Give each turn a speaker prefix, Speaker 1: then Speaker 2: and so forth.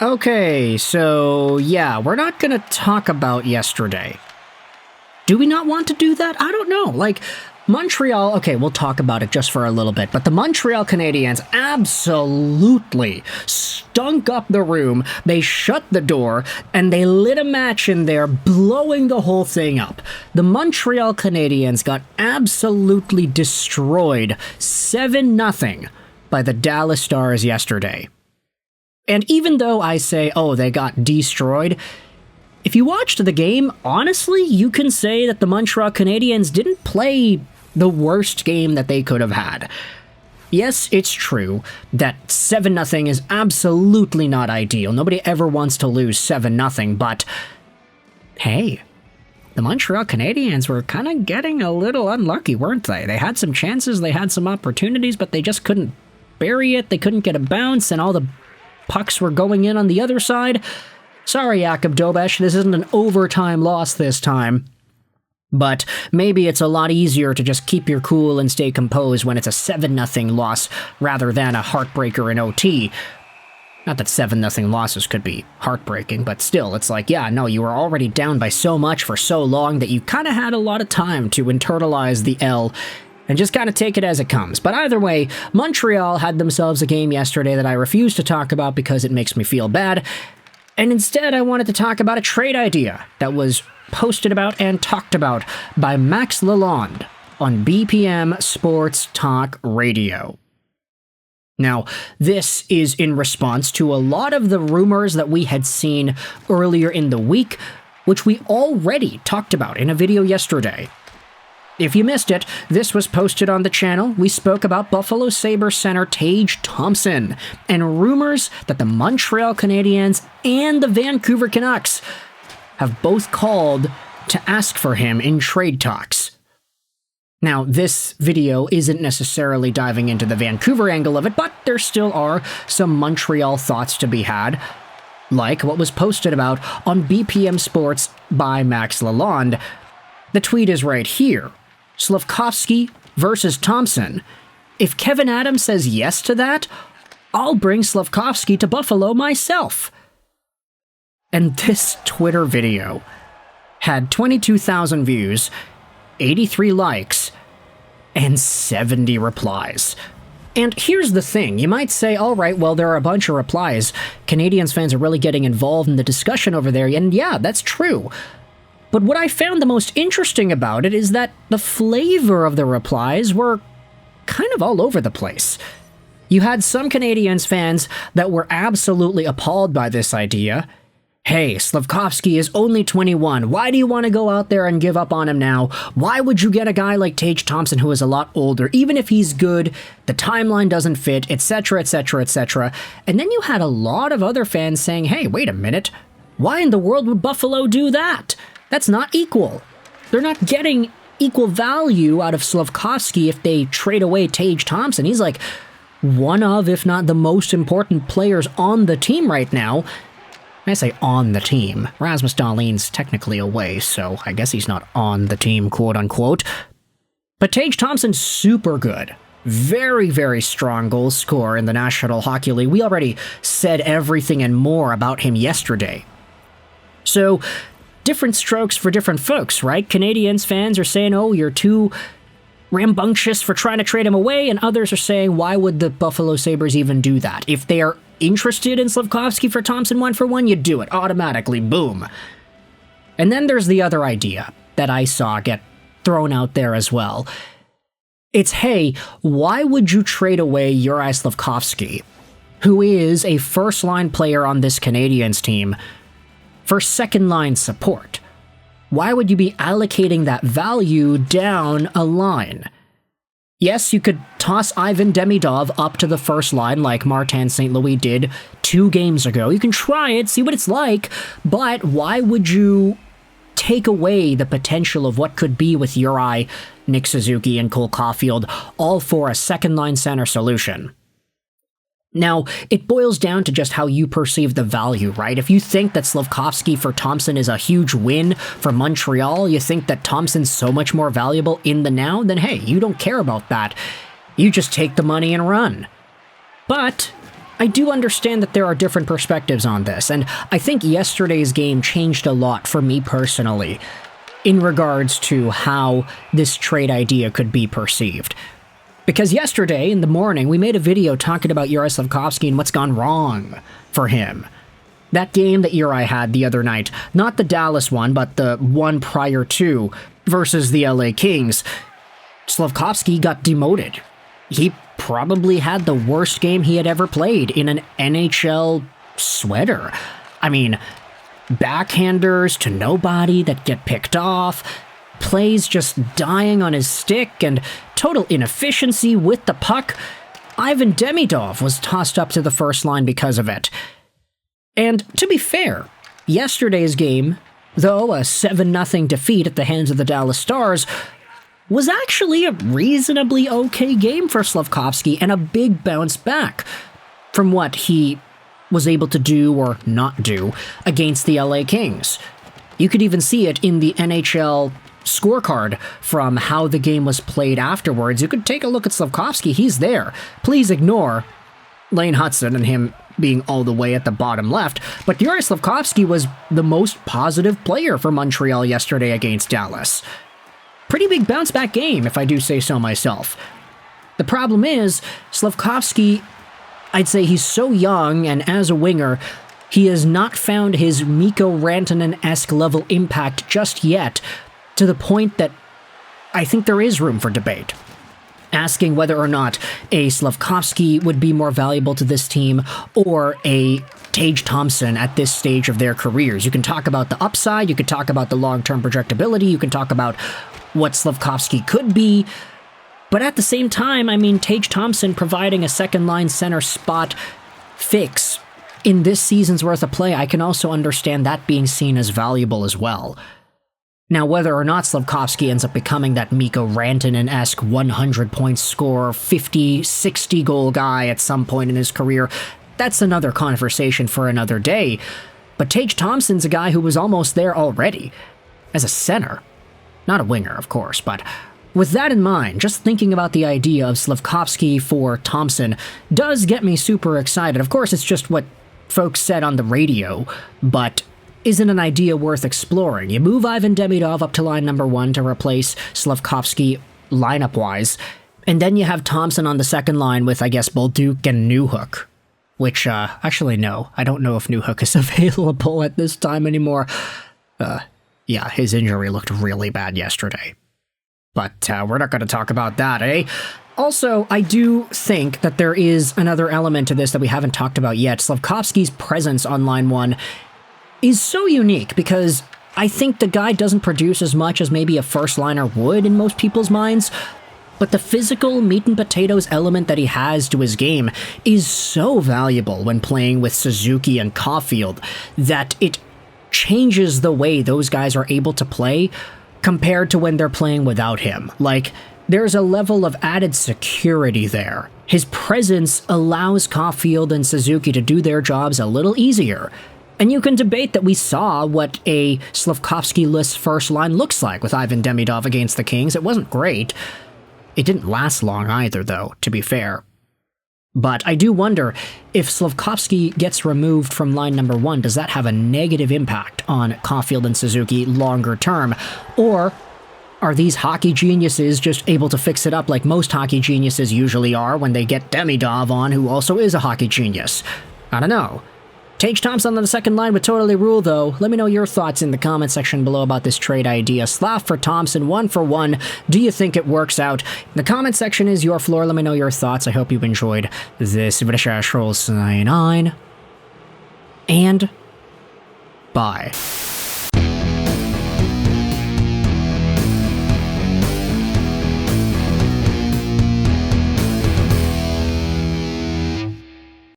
Speaker 1: Okay, so yeah, we're not gonna talk about yesterday. Do we not want to do that? I don't know. Like, Montreal, okay, we'll talk about it just for a little bit, but the Montreal Canadiens absolutely stunk up the room. They shut the door, and they lit a match in there, blowing the whole thing up. The Montreal Canadiens got absolutely destroyed 7-0 by the Dallas Stars yesterday. And even though I say, oh, they got destroyed, if you watched the game, honestly, you can say that the Montreal Canadiens didn't play the worst game that they could have had. Yes, it's true that 7-0 is absolutely not ideal. Nobody ever wants to lose 7-0, but hey, the Montreal Canadiens were kind of getting a little unlucky, weren't they? They had some chances, they had some opportunities, but they just couldn't bury it, they couldn't get a bounce, and all the pucks were going in on the other side. Sorry, Jakub Dobeš, this isn't an overtime loss this time. But maybe it's a lot easier to just keep your cool and stay composed when it's a 7-0 loss rather than a heartbreaker in OT. Not that 7-0 losses could be heartbreaking, but still, it's like, yeah, no, you were already down by so much for so long that you kind of had a lot of time to internalize the L and just kind of take it as it comes. But either way, Montreal had themselves a game yesterday that I refuse to talk about because it makes me feel bad. And instead, I wanted to talk about a trade idea that was posted about and talked about by Max Lalonde on BPM Sports Talk Radio. Now, this is in response to a lot of the rumors that we had seen earlier in the week, which we already talked about in a video yesterday. If you missed it, this was posted on the channel. We spoke about Buffalo Sabres center Tage Thompson and rumors that the Montreal Canadiens and the Vancouver Canucks have both called to ask for him in trade talks. Now, this video isn't necessarily diving into the Vancouver angle of it, but there still are some Montreal thoughts to be had, like what was posted about on BPM Sports by Max Lalonde. The tweet is right here. Slafkovsky versus Thompson. If Kevin Adams says yes to that, I'll bring Slafkovsky to Buffalo myself. And this Twitter video had 22,000 views, 83 likes, and 70 replies. And here's the thing, you might say, all right, well, there are a bunch of replies. Canadiens fans are really getting involved in the discussion over there, and yeah, that's true. But what I found the most interesting about it is that the flavor of the replies were kind of all over the place. You had some Canadiens fans that were absolutely appalled by this idea. Hey, Slafkovsky is only 21. Why do you want to go out there and give up on him now? Why would you get a guy like Tage Thompson who is a lot older? Even if he's good, the timeline doesn't fit, etc., etc., etc. And then you had a lot of other fans saying, hey, wait a minute. Why in the world would Buffalo do that? That's not equal. They're not getting equal value out of Slafkovsky if they trade away Tage Thompson. He's like one of, if not the most important players on the team right now. I say on the team. Rasmus Dahlin's technically away, so I guess he's not on the team, quote-unquote. But Tage Thompson's super good. Very, very strong goal scorer in the National Hockey League. We already said everything and more about him yesterday. So, different strokes for different folks, right? Canadiens fans are saying, oh, you're too rambunctious for trying to trade him away, and others are saying, why would the Buffalo Sabres even do that? If they are interested in Slafkovsky for Thompson 1-for-1, you do it automatically, boom. And then there's the other idea that I saw get thrown out there as well. It's, hey, why would you trade away Juraj Slafkovsky, who is a first-line player on this Canadiens team, for second-line support? Why would you be allocating that value down a line? Yes, you could toss Ivan Demidov up to the first line like Martin St. Louis did 2 games ago. You can try it, see what it's like, but why would you take away the potential of what could be with Uri, Nick Suzuki, and Cole Caulfield, all for a second-line center solution? Now, it boils down to just how you perceive the value, right? If you think that Slafkovsky for Thompson is a huge win for Montreal, you think that Thompson's so much more valuable in the now, then hey, you don't care about that. You just take the money and run. But I do understand that there are different perspectives on this, and I think yesterday's game changed a lot for me personally in regards to how this trade idea could be perceived. Because yesterday, in the morning, we made a video talking about Juraj Slafkovsky and what's gone wrong for him. That game that Juraj had the other night, not the Dallas one, but the one prior to, versus the LA Kings, Slafkovsky got demoted. He probably had the worst game he had ever played in an NHL sweater. I mean, backhanders to nobody that get picked off, plays just dying on his stick, and total inefficiency with the puck. Ivan Demidov was tossed up to the first line because of it. And to be fair, yesterday's game, though a 7-0 defeat at the hands of the Dallas Stars, was actually a reasonably okay game for Slafkovsky and a big bounce back from what he was able to do or not do against the LA Kings. You could even see it in the NHL scorecard from how the game was played afterwards. You could take a look at Slafkovsky, he's there. Please ignore Lane Hudson and him being all the way at the bottom left, but Juraj Slafkovsky was the most positive player for Montreal yesterday against Dallas. Pretty big bounce-back game, if I do say so myself. The problem is, Slafkovsky, I'd say he's so young, and as a winger, he has not found his Mikko Rantanen-esque level impact just yet, to the point that I think there is room for debate. Asking whether or not a Slafkovsky would be more valuable to this team, or a Tage Thompson at this stage of their careers. You can talk about the upside, you can talk about the long-term projectability, you can talk about what Slafkovsky could be, but at the same time, I mean, Tage Thompson providing a second-line center spot fix in this season's worth of play, I can also understand that being seen as valuable as well. Now, whether or not Slafkovsky ends up becoming that Mikko Rantanen-esque 100-point scorer, 50, 60-goal guy at some point in his career, that's another conversation for another day. But Tage Thompson's a guy who was almost there already, as a center. Not a winger, of course, but with that in mind, just thinking about the idea of Slafkovsky for Thompson does get me super excited. Of course, it's just what folks said on the radio, but isn't an idea worth exploring. You move Ivan Demidov up to line number 1 to replace Slafkovsky lineup-wise, and then you have Thompson on the second line with, I guess, Bolduc and Newhook. Which, actually, no. I don't know if Newhook is available at this time anymore. Yeah, his injury looked really bad yesterday. But we're not going to talk about that, eh? Also, I do think that there is another element to this that we haven't talked about yet. Slafkovsky's presence on line 1 is so unique because I think the guy doesn't produce as much as maybe a first-liner would in most people's minds, but the physical meat-and-potatoes element that he has to his game is so valuable when playing with Suzuki and Caulfield that it changes the way those guys are able to play compared to when they're playing without him. Like, there's a level of added security there. His presence allows Caulfield and Suzuki to do their jobs a little easier. And you can debate that we saw what a Slafkovsky-less first line looks like with Ivan Demidov against the Kings. It wasn't great. It didn't last long either, though, to be fair. But I do wonder, if Slafkovsky gets removed from line number 1, does that have a negative impact on Caulfield and Suzuki longer term? Or are these hockey geniuses just able to fix it up like most hockey geniuses usually are when they get Demidov on, who also is a hockey genius? I don't know. Tage Thompson on the second line would totally rule, though. Let me know your thoughts in the comment section below about this trade idea. Slaf for Thompson, 1-for-1. Do you think it works out? The comment section is your floor. Let me know your thoughts. I hope you enjoyed this video. Sign on. And bye.